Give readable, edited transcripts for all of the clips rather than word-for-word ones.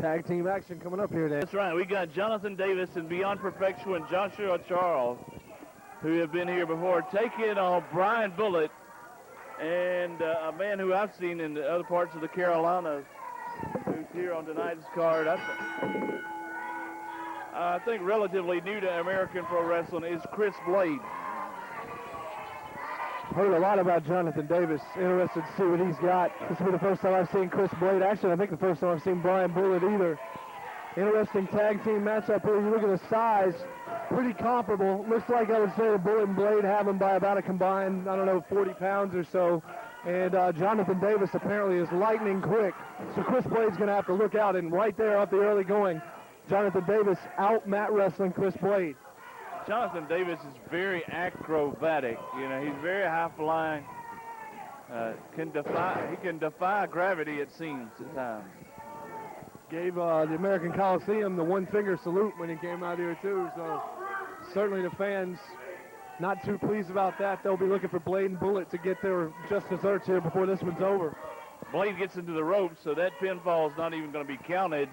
tag team action coming up here, Dan. That's right. We got Jonathan Davis and Beyond Perfection and Joshua Charles, who have been here before, taking on Brian Bullitt and a man who I've seen in the other parts of the Carolinas, who's here on tonight's card. I think relatively new to American Pro Wrestling is Chris Blade. Heard a lot about Jonathan Davis. Interested to see what he's got. This will be the first time I've seen Chris Blade. Actually, I think the first time I've seen Brian Bullitt either. Interesting tag team matchup here. You look at the size, pretty comparable. Looks like I would say the Bullitt and Blade have him by about a combined, 40 pounds or so. And Jonathan Davis apparently is lightning quick. So Chris Blade's going to have to look out. And right there up the early going, Jonathan Davis out mat wrestling Chris Blade. Jonathan Davis is very acrobatic. He's very high flying. He can defy gravity, it seems, at times. Gave the American Coliseum the one-finger salute when he came out here, too. So certainly the fans not too pleased about that. They'll be looking for Blade and Bullitt to get their just desserts here before this one's over. Blade gets into the ropes, so that pinfall is not even going to be counted.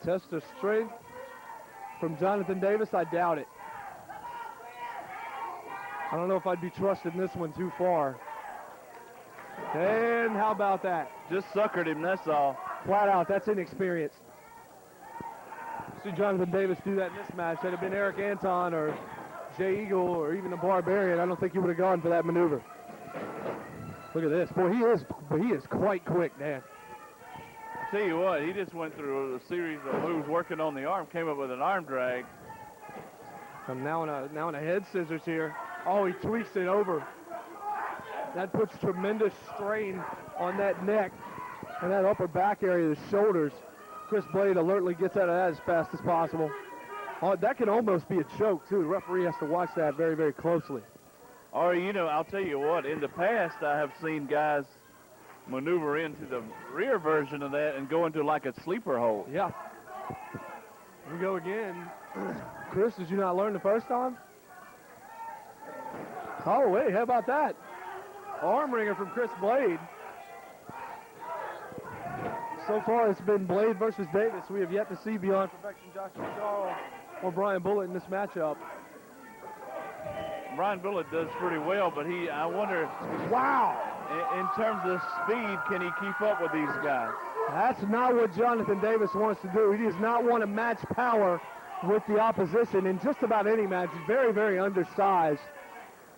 Test of strength from Jonathan Davis, I doubt it. I don't know if I'd be trusting this one too far. And how about that? Just suckered him, that's all. Flat out, that's inexperience. See Jonathan Davis do that in this match. Had it been Eric Anton or Jay Eagle or even the Barbarian, I don't think he would have gone for that maneuver. Look at this. Boy, he is quite quick, Dan. Tell you what, he just went through a series of moves working on the arm, came up with an arm drag. And now in a head scissors here. Oh, he tweaks it over. That puts tremendous strain on that neck and that upper back area, the shoulders. Chris Blade alertly gets out of that as fast as possible. Oh, that can almost be a choke, too. The referee has to watch that very, very closely. Or, I'll tell you what, in the past I have seen guys maneuver into the rear version of that and go into like a sleeper hold. Yeah. Here we go again. Chris, did you not learn the first time? Oh, wait, how about that? Arm wringer from Chris Blade. So far, it's been Blade versus Davis. We have yet to see Beyond Perfection Joshua Charles or Brian Bullitt in this matchup. Brian Bullitt does pretty well, but I wonder, wow, in terms of speed, can he keep up with these guys? That's not what Jonathan Davis wants to do. He does not want to match power with the opposition in just about any match. He's very, very undersized.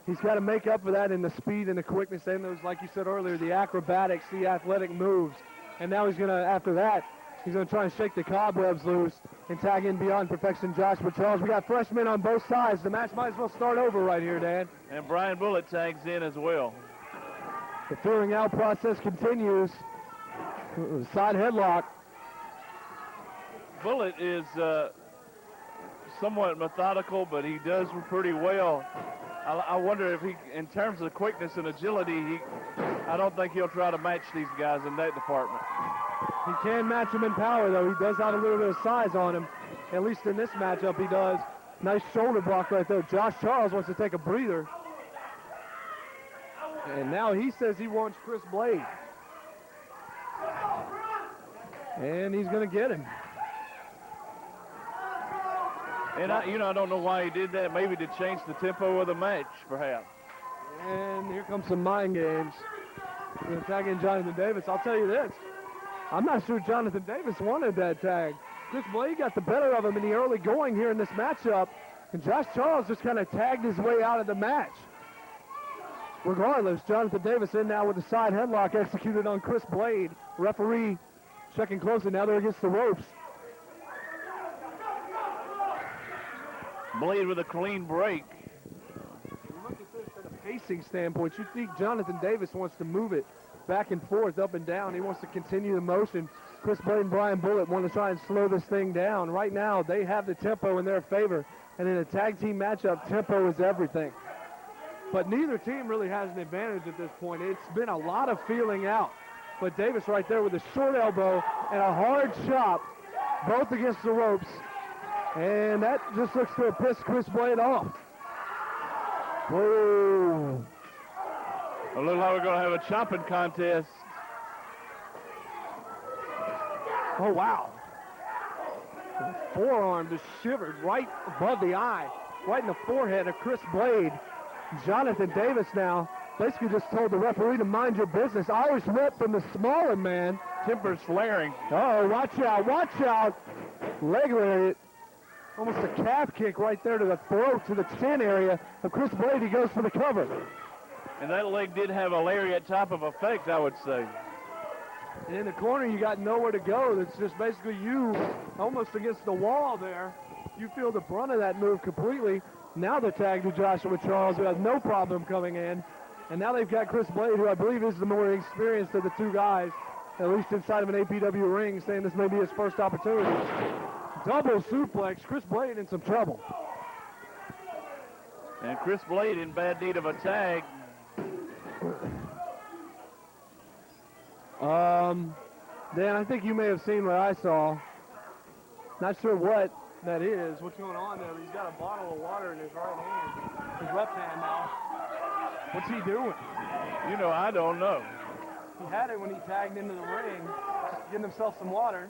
He's got to make up for that in the speed and the quickness and those, like you said earlier, the acrobatics, the athletic moves. And now he's going to, after that, he's going to try and shake the cobwebs loose and tag in Beyond Perfection Joshua Charles. We got freshmen on both sides. The match might as well start over right here, Dan. And Brian Bullitt tags in as well. The feeling out process continues. Side headlock. Bullitt is somewhat methodical, but he does pretty well. I wonder if he, in terms of quickness and agility, I don't think he'll try to match these guys in that department. He can match him in power, though. He does have a little bit of size on him. At least in this matchup, he does. Nice shoulder block right there. Josh Charles wants to take a breather. And now he says he wants Chris Blade. And he's going to get him. And I don't know why he did that. Maybe to change the tempo of the match, perhaps. And here comes some mind games. Going to tag in Jonathan Davis. I'll tell you this. I'm not sure Jonathan Davis wanted that tag. Chris Blade got the better of him in the early going here in this matchup. And Josh Charles just kind of tagged his way out of the match. Regardless, Jonathan Davis in now with the side headlock executed on Chris Blade. Referee checking closely. Now they're against the ropes. Blade with a clean break. Look at this from a pacing standpoint. You think Jonathan Davis wants to move it back and forth, up and down. He wants to continue the motion. Chris Blade and Brian Bullitt want to try and slow this thing down. Right now, they have the tempo in their favor. And in a tag team matchup, tempo is everything. But neither team really has an advantage at this point. It's been a lot of feeling out. But Davis right there with a short elbow and a hard chop, both against the ropes. And that just looks to have pissed Chris Blade off. Whoa. It looks like we're going to have a chopping contest. Oh, wow. Forearm just shivered right above the eye, right in the forehead of Chris Blade. Jonathan Davis now basically just told the referee to mind your business. Irish whip from the smaller man. Tempers flaring. Oh, watch out, watch out. Leg lariat. Almost a calf kick right there to the throat, to the chin area of Chris Blade. He goes for the cover. And that leg did have a lariat type of effect, I would say. And in the corner, you got nowhere to go. It's just basically you almost against the wall there. You feel the brunt of that move completely. Now the tag to Joshua Charles, who has no problem coming in. And now they've got Chris Blade, who I believe is the more experienced of the two guys, at least inside of an APW ring, saying this may be his first opportunity. Double suplex, Chris Blade in some trouble. And Chris Blade in bad need of a tag. Dan, I think you may have seen what I saw. Not sure what that is. What's going on there? He's got a bottle of water in his right hand. His left hand now. What's he doing? You know, I don't know. He had it when he tagged into the ring, getting himself some water.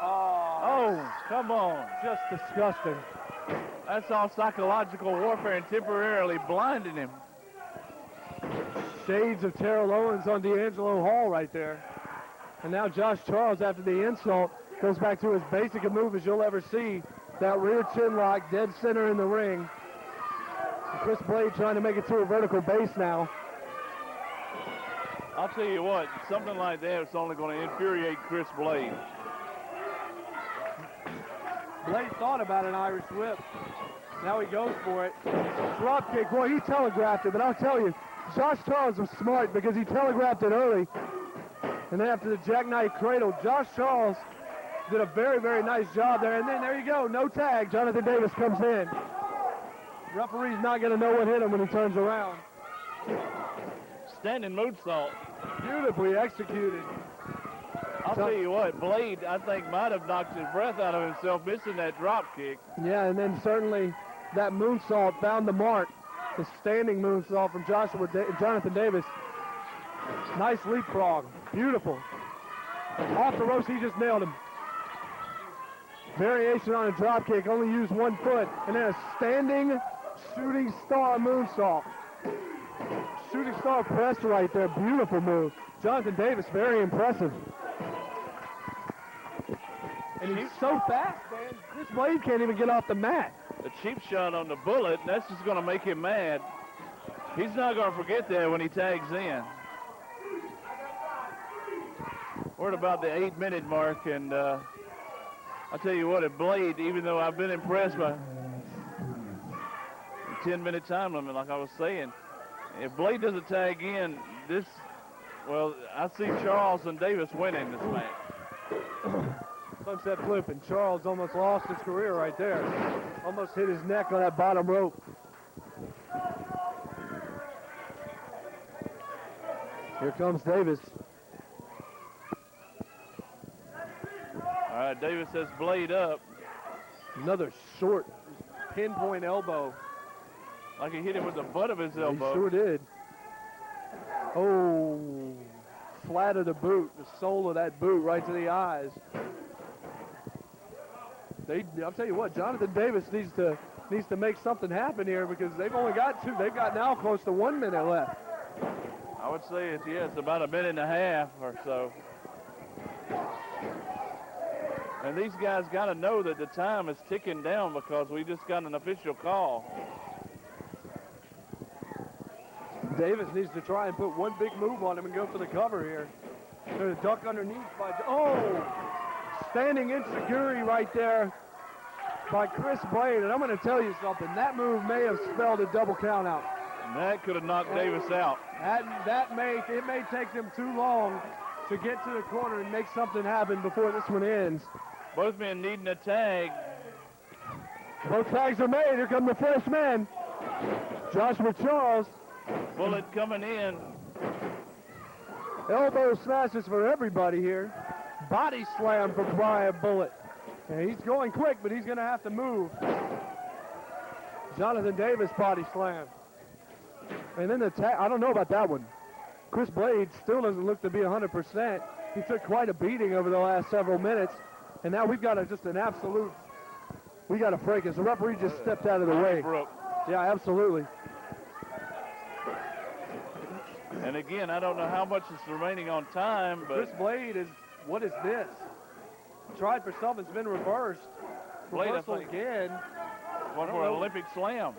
Oh, come on. Just disgusting. That's all psychological warfare and temporarily blinding him. Shades of Terrell Owens on D'Angelo Hall right there. And now Josh Charles, after the insult, goes back to his basic move as you'll ever see. That rear chin lock, dead center in the ring. And Chris Blade trying to make it to a vertical base now. I'll tell you what, something like that is only going to infuriate Chris Blade. Blade thought about an Irish whip. Now he goes for it. Drop kick. Boy, he telegraphed it, but I'll tell you, Josh Charles was smart because he telegraphed it early. And then after the jackknife cradle, Josh Charles did a very, very nice job there. And then there you go, no tag. Jonathan Davis comes in. Referee's not going to know what hit him when he turns around. Standing moonsault. Beautifully executed. I'll tell you what, Blade, I think, might have knocked his breath out of himself missing that drop kick. Yeah, and then certainly that moonsault found the mark. The standing moonsault from Jonathan Davis. Nice leapfrog. Beautiful. Off the ropes, he just nailed him. Variation on a drop kick, only used 1 foot. And then a standing shooting star moonsault. Shooting star press right there. Beautiful move. Jonathan Davis, very impressive. And he's so fast, man. Chris Blade can't even get off the mat. A cheap shot on the bullet, and that's just going to make him mad. He's not going to forget that when he tags in. We're at about the 8-minute mark, and I'll tell you what, at Blade, even though I've been impressed by the 10-minute time limit, like I was saying, if Blade doesn't tag in, I see Charles and Davis winning this match. Sunset flip, and Charles almost lost his career right there. Almost hit his neck on that bottom rope. Here comes Davis. All right, Davis has Blade up. Another short pinpoint elbow. Like he hit him with the butt of his elbow. He sure did. Oh, flat of the boot, the sole of that boot right to the eyes. I'll tell you what, Jonathan Davis needs to make something happen here because they've only got 2. They've got now close to 1 minute left. I would say it's about a minute and a half or so. And these guys got to know that the time is ticking down because we just got an official call. Davis needs to try and put one big move on him and go for the cover here. There's a duck underneath by, standing enziguri right there by Chris Blade. And I'm going to tell you something. That move may have spelled a double count out. And that could have knocked Davis out. It may take them too long to get to the corner and make something happen before this one ends. Both men needing a tag. Both tags are made. Here come the fresh men. Joshua Charles. Bullet coming in. Elbow smashes for everybody here. Body slam for Brian Bullet. And he's going quick, but he's going to have to move. Jonathan Davis body slam. And then the tag, I don't know about that one. Chris Blade still doesn't look to be 100%. He took quite a beating over the last several minutes, and now we've got just an absolute, we got a break as the referee just stepped out of the way. Yeah, absolutely. And again, I don't know how much is remaining on time, but Chris Blade is, what is this? Tried for something, it's been reversed. Blade, I Reversal think. again. One for an Olympic slam.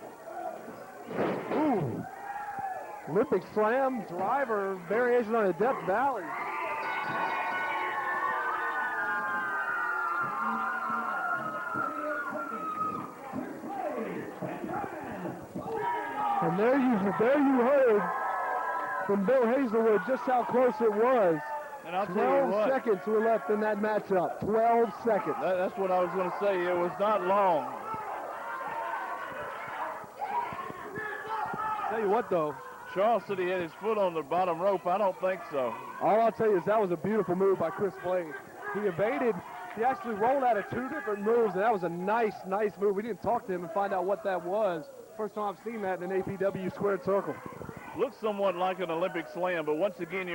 Ooh. Olympic slam, driver, variation on a Death Valley. And there you heard from Bill Hazelwood just how close it was. And I'll tell you 12 what, seconds were left in that matchup. 12 seconds. that's what I was going to say. It was not long. Tell you what, though. Charles said he had his foot on the bottom rope. I don't think so. All I'll tell you is that was a beautiful move by Chris Blade. He evaded. He actually rolled out of 2 different moves, and that was a nice move. We didn't talk to him and find out what that was. First time I've seen that in an APW squared circle. Looks somewhat like an Olympic slam, but once again, you're